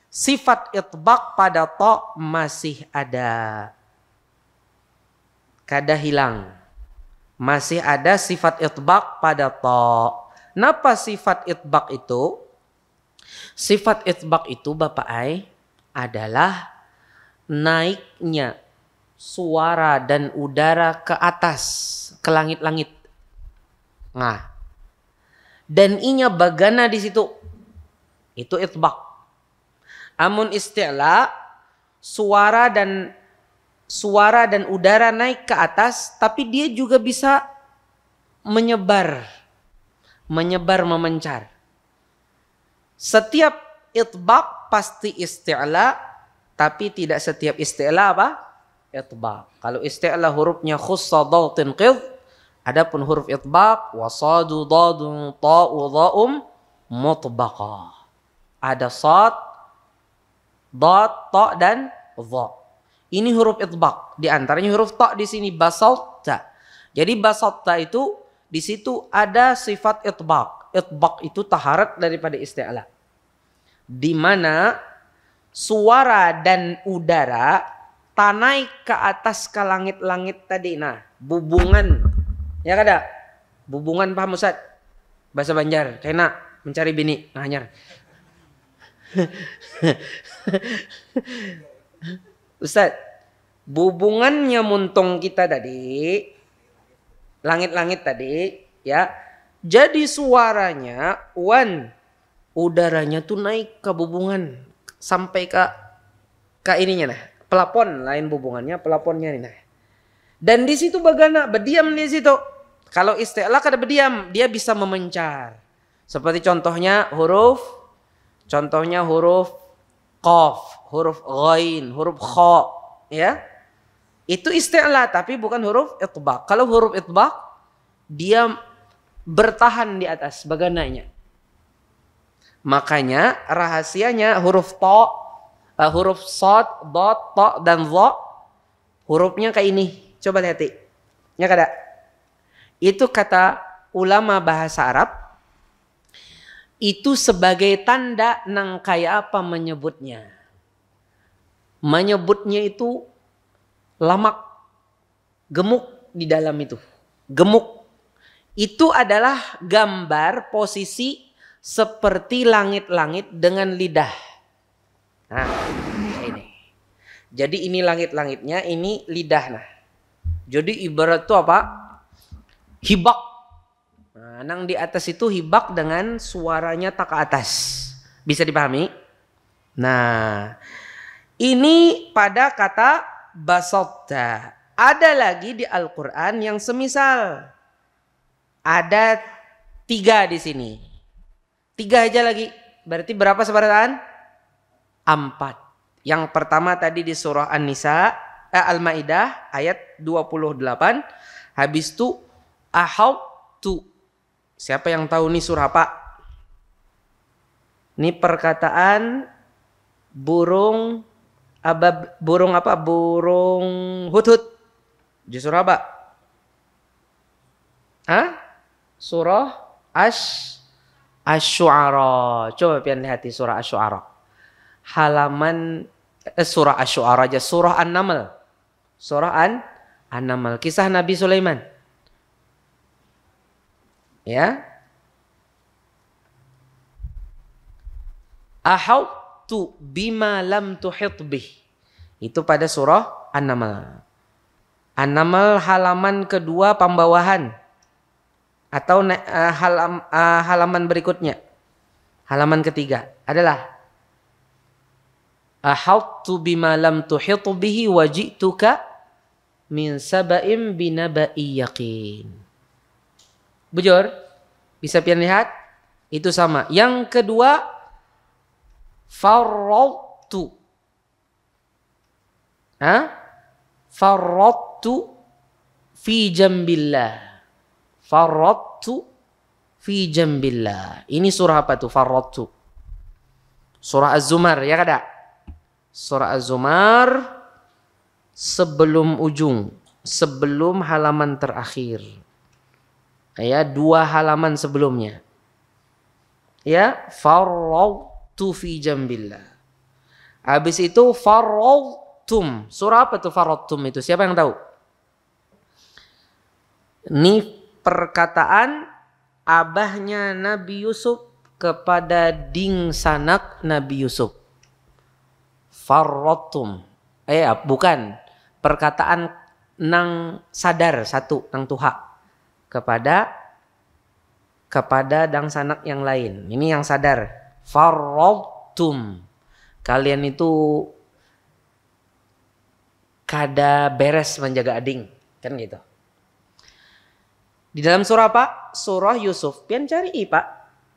sifat itbaq pada ta masih ada. Kada hilang. Masih ada sifat itbaq pada ta. Napa sifat itbaq itu? Sifat itbaq itu Bapak Ai adalah naiknya suara dan udara ke atas, ke langit-langit. Nah, dan inya bagana di situ. Itu itbaq. Amun isti'la, suara dan udara naik ke atas, tapi dia juga bisa menyebar, memencar. Setiap itbaq pasti isti'la, tapi tidak setiap isti'la apa? Itbaq. Kalau isti'la hurufnya khussa dhautin qidh, adapun huruf itbaq wasadu dadun ta'u dha'um mutbaqa. Ada sad, dad, ta dan dha. Ini huruf itbaq. Di antaranya huruf ta di sini basatta. Jadi basatta itu di situ ada sifat itbaq. Itbaq itu taharat daripada isti'la. Di mana suara dan udara tanai ke atas ke langit-langit tadi. Nah, bubungan. Ya kada? Bubungan paham Ustaz? Bahasa Banjar. Kena mencari bini. Nganyar. Ustaz, bubungannya muntung kita tadi, langit-langit tadi, ya. Jadi suaranya, udaranya tuh naik ke bubungan sampai ke ininya nah, pelapon lain bubungannya, pelaponnya nih nah. Dan di situ bagana berdiam di situ. Kalau isti'la kada berdiam, dia bisa memencar. Seperti contohnya huruf qaf, huruf ghain, huruf kha, ya. Itu isti'la tapi bukan huruf itbaq. Kalau huruf itbaq dia bertahan di atas bagananya. Makanya rahasianya huruf ta, huruf sad, dad, ta dan dha hurufnya kayak ini. Coba lihat. Ya kada? Itu kata ulama bahasa Arab. Itu sebagai tanda nang kayak apa menyebutnya. Menyebutnya itu lamak, gemuk di dalam itu. Gemuk. Itu adalah gambar posisi seperti langit-langit dengan lidah. Nah, ini. Jadi ini langit-langitnya, ini lidah. Nah, jadi ibarat itu apa? Hibak. Nah, nang di atas itu hibak dengan suaranya tak ke atas. Bisa dipahami? Nah, ini pada kata basatta. Ada lagi di Al-Quran yang semisal. Ada 3 di sini. 3 aja lagi. Berarti berapa sebaratan? 4. Yang pertama tadi di surah An-Nisa, Al-Maidah ayat 28. Habis itu ahautu. Siapa yang tahu nih surah apa? Ini perkataan burung apa? Burung hudhud. Di surah apa? Hah? Surah Asy-Syu'ara. Coba pian lihat di surah Asy-Syu'ara. Halaman surah Asy-Syu'ara aja, surah An-Naml. Surah An-Naml, kisah Nabi Sulaiman. Ya. Ahautu bima lam tuhit bih. Itu pada surah An-Naml. An-Naml halaman kedua pembawahan. Atau halaman berikutnya. Halaman ketiga adalah ahautu bima lam tuhit bihi waji'tuka min saba'im binaba'i yaqin. Bujur? Bisa pian lihat? Itu sama. Yang kedua farradtu. Farradtu fi jambillah. Farradtu fi jambillah. Ini surah apa tuh? Farradtu. Surah Az-Zumar, ya kada? Surah Az-Zumar sebelum ujung, sebelum halaman terakhir. Ya, 2 halaman sebelumnya. Ya, farradtu fi jambillah. Habis itu farradtum. Surah apa tuh farradtum itu? Siapa yang tahu? Ini perkataan abahnya Nabi Yusuf kepada ding sanak Nabi Yusuf. Farradtum. Bukan. Perkataan nang sadar satu nang tuha kepada dang sanak yang lain. Ini yang sadar. Farradtum. Kalian itu kada beres menjaga ading, kan gitu. Di dalam surah apa? Surah Yusuf. Pian cari Pak.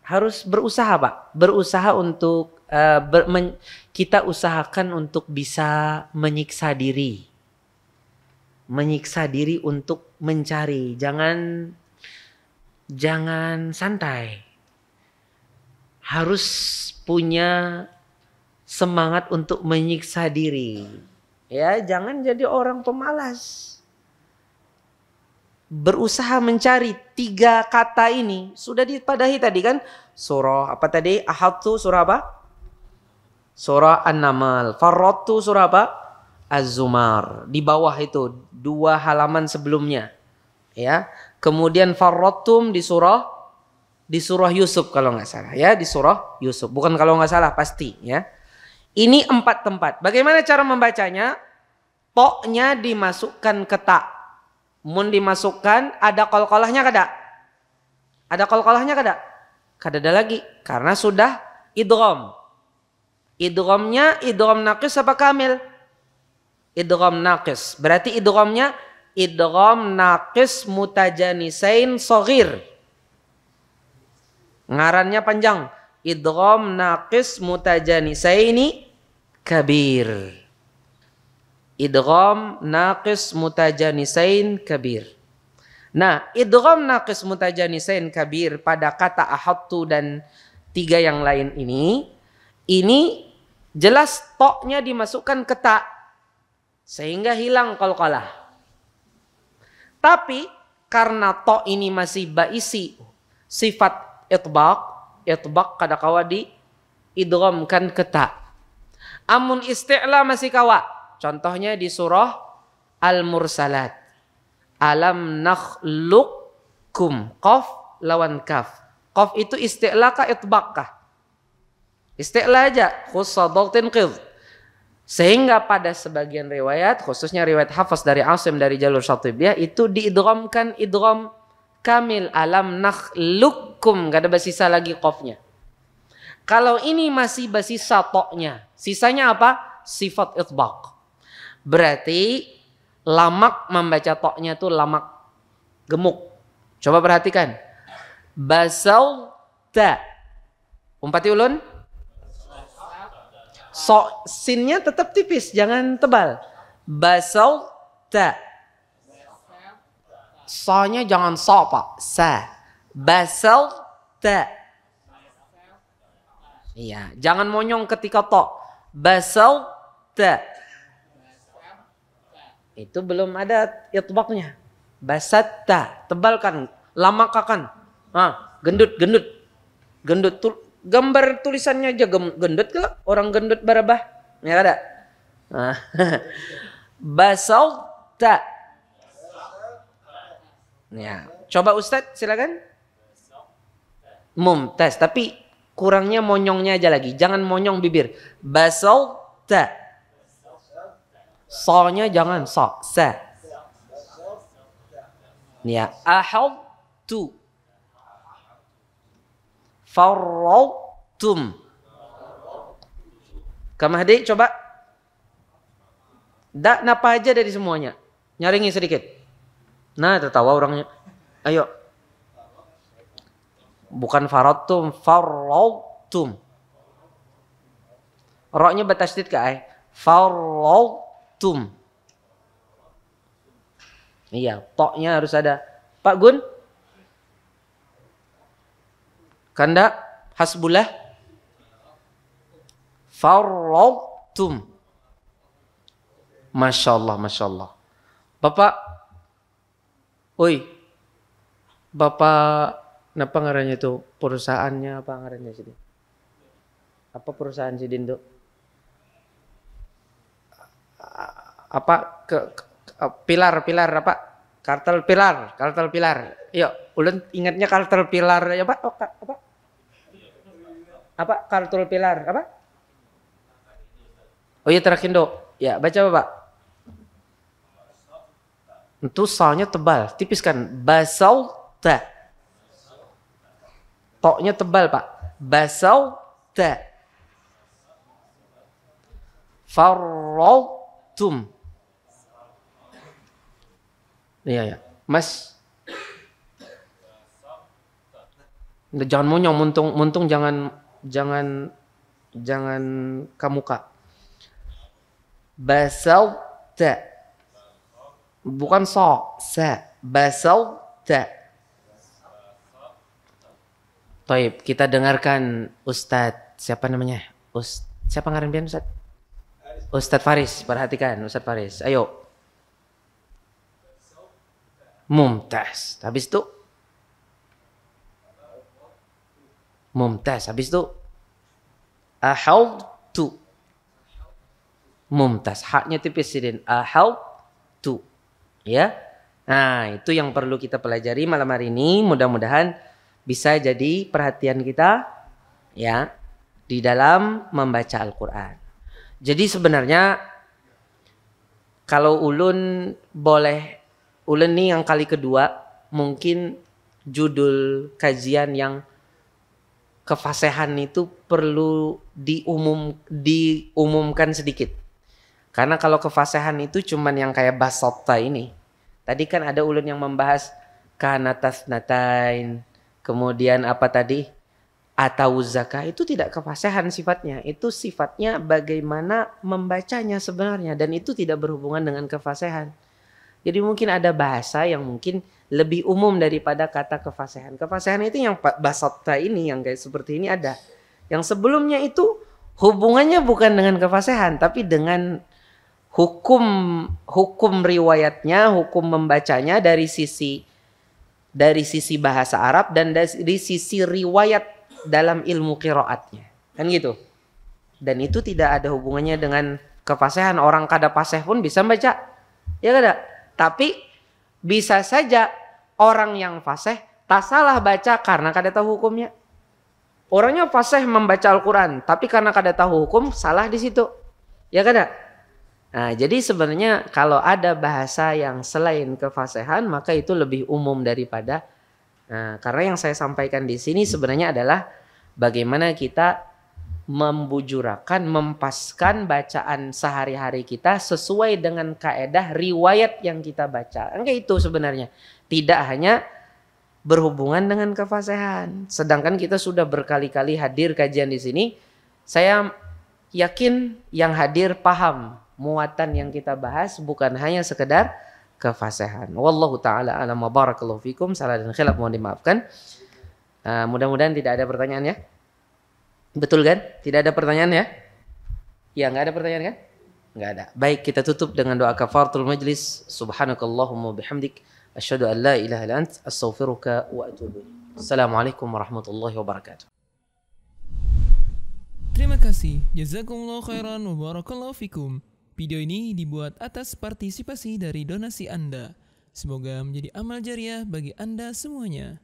Harus berusaha Pak. Berusaha untuk kita usahakan untuk bisa menyiksa diri. Menyiksa diri untuk mencari. Jangan santai. Harus punya semangat untuk menyiksa diri. Ya, jangan jadi orang pemalas. Berusaha mencari 3 kata ini. Sudah dipadahi tadi kan? Surah apa tadi? Ahadtu surah apa? Surah An-Naml. Farradtu surah apa? Az-Zumar. Di bawah itu 2 halaman sebelumnya. Ya. Kemudian farradtum di surah Yusuf kalau nggak salah ya, di surah Yusuf. Bukan kalau nggak salah, pasti ya. Ini 4 tempat. Bagaimana cara membacanya? Toknya dimasukkan ke ta. Mun dimasukkan ada qalqalahnya kada? Ada qalqalahnya kada? Kada ada lagi karena sudah idgham. Idghamnya idgham naqis apa kamil? Idgham naqis. Berarti idghamnya idgham naqis mutajanisain shaghir. Ngarannya panjang. Idgham naqis mutajanisaini kabir. Idgham naqis mutajanisain kabir. Nah, idgham naqis mutajanisain kabir pada kata ahadtu dan 3 yang lain ini jelas toknya dimasukkan ke ta sehingga hilang qalqalah. Tapi karena tok ini masih baisi sifat itbaq kada kawa di idghamkan ke ta. Amun isti'la masih kawa. Contohnya di surah Al-Mursalat. Alam nakhluqkum. Qaf lawan kaf. Qaf itu isti'la kah itbaq kah? Isti'la aja. Khussa dhaltin qidh. Sehingga pada sebagian riwayat, khususnya riwayat Hafs dari Asim dari jalur Syatibiyah, itu diidghamkan idgham kamil. Alam nakhluqkum. Gak ada bersisa lagi qafnya. Kalau ini masih bersisa toknya. Sisanya apa? Sifat itbaq. Berarti lamak membaca toknya itu lamak gemuk. Coba perhatikan. Basauta. Umpati ulun. So, sinnya tetap tipis, jangan tebal. Basauta. So-nya jangan so Pak. Sa. Basauta. Iya, jangan monyong ketika to. Basauta. Itu belum ada itbaqnya. Basatta, tebalkan, lamakakan. Gendut. Gendut gambar tulisannya aja gendut ke? Orang gendut barabah. Ya ada. Basatta. Ya, coba Ustadz silakan. Mumtaz, tapi kurangnya monyongnya aja lagi. Jangan monyong bibir. Basatta. So-nya jangan so, sa. Ya, ahadtu. Farradtum. Kamahdi coba. Napa aja dari semuanya. Nyaringi sedikit. Nah, tertawa orangnya. Ayo. Bukan faradtum, farradtum. Ro-nya bertasydid ka farradtum. Iya, toknya harus ada. Pak Gun? Kanda hasbullah. Farradtum. Masya Allah, Masya Allah. Bapak, oi, Bapak Kenapa ngarannya itu? Perusahaannya apa ngarannya Sidin? Apa perusahaan Sidin tuh? Apa pilar apa? Kartel pilar. Yuk, ulun ingatnya kartel pilar ya Pak? Oh, apa? Apa kartel pilar? Apa? Oh iya Terakindo. Ya, baca Bapak. Itu soalnya tebal, tipis kan? Basauta. Toknya tebal Pak. Basauta. Farautum. Iya ya. Mas. Jangan monyong, muntung jangan kamu Kak. Basauta. Bukan sa. Basauta. Taib, kita dengarkan Ustadz, siapa namanya? Siapa ngaran pian Ustadz? Ustadz Faris, perhatikan Ustadz Faris. Ayo. Mumtaz. Habis itu Mumtaz. Habis itu ahautu. Mumtaz. Haknya tipis Sidin. Ahautu. Ya. Nah, itu yang perlu kita pelajari malam hari ini. Mudah-mudahan bisa jadi perhatian kita ya di dalam membaca Al-Qur'an. Jadi sebenarnya kalau ulun nih yang kali kedua mungkin judul kajian yang kefasihan itu perlu diumumkan sedikit. Karena kalau kefasihan itu cuman yang kayak basata ini. Tadi kan ada ulun yang membahas kanatas natain, kemudian apa tadi? Atau zakah itu tidak kefasihan sifatnya. Itu sifatnya bagaimana membacanya sebenarnya dan itu tidak berhubungan dengan kefasihan. Jadi mungkin ada bahasa yang mungkin lebih umum daripada kata kefasihan. Kefasihan itu yang basata ini yang kayak seperti ini ada. Yang sebelumnya itu hubungannya bukan dengan kefasihan tapi dengan hukum riwayatnya, hukum membacanya dari sisi bahasa Arab dan dari sisi riwayat dalam ilmu qiraatnya. Kan gitu. Dan itu tidak ada hubungannya dengan kefasihan. Orang kada fasih pun bisa baca. Ya kada? Tapi bisa saja orang yang fasih tak salah baca karena kada tahu hukumnya. Orangnya fasih membaca Al-Qur'an, tapi karena kada tahu hukum salah di situ. Ya kada? Nah, jadi sebenarnya kalau ada bahasa yang selain kefasihan maka itu lebih umum daripada karena yang saya sampaikan di sini sebenarnya adalah bagaimana kita membujurakan, mempaskan bacaan sehari-hari kita sesuai dengan kaedah riwayat yang kita baca. Enggak itu sebenarnya. Tidak hanya berhubungan dengan kefasihan. Sedangkan kita sudah berkali-kali hadir kajian di sini. Saya yakin yang hadir paham muatan yang kita bahas bukan hanya sekedar kefasihan. Wallahu taala a'lam wa barakallahu fikum. Salah dan khilaf mohon dimaafkan. Mudah-mudahan tidak ada pertanyaan ya. Betul kan? Tidak ada pertanyaan ya? Ya, enggak ada pertanyaan kan? Enggak ada. Baik, kita tutup dengan doa kafaratul majlis. Subhanakallahumma bihamdik asyhadu an la ilaha illa anta astaghfiruka wa atubu ilaik. Assalamualaikum warahmatullahi wabarakatuh. Terima kasih. Jazakumullah khairan wa barakallahu fikum. Video ini dibuat atas partisipasi dari donasi Anda. Semoga menjadi amal jariah bagi Anda semuanya.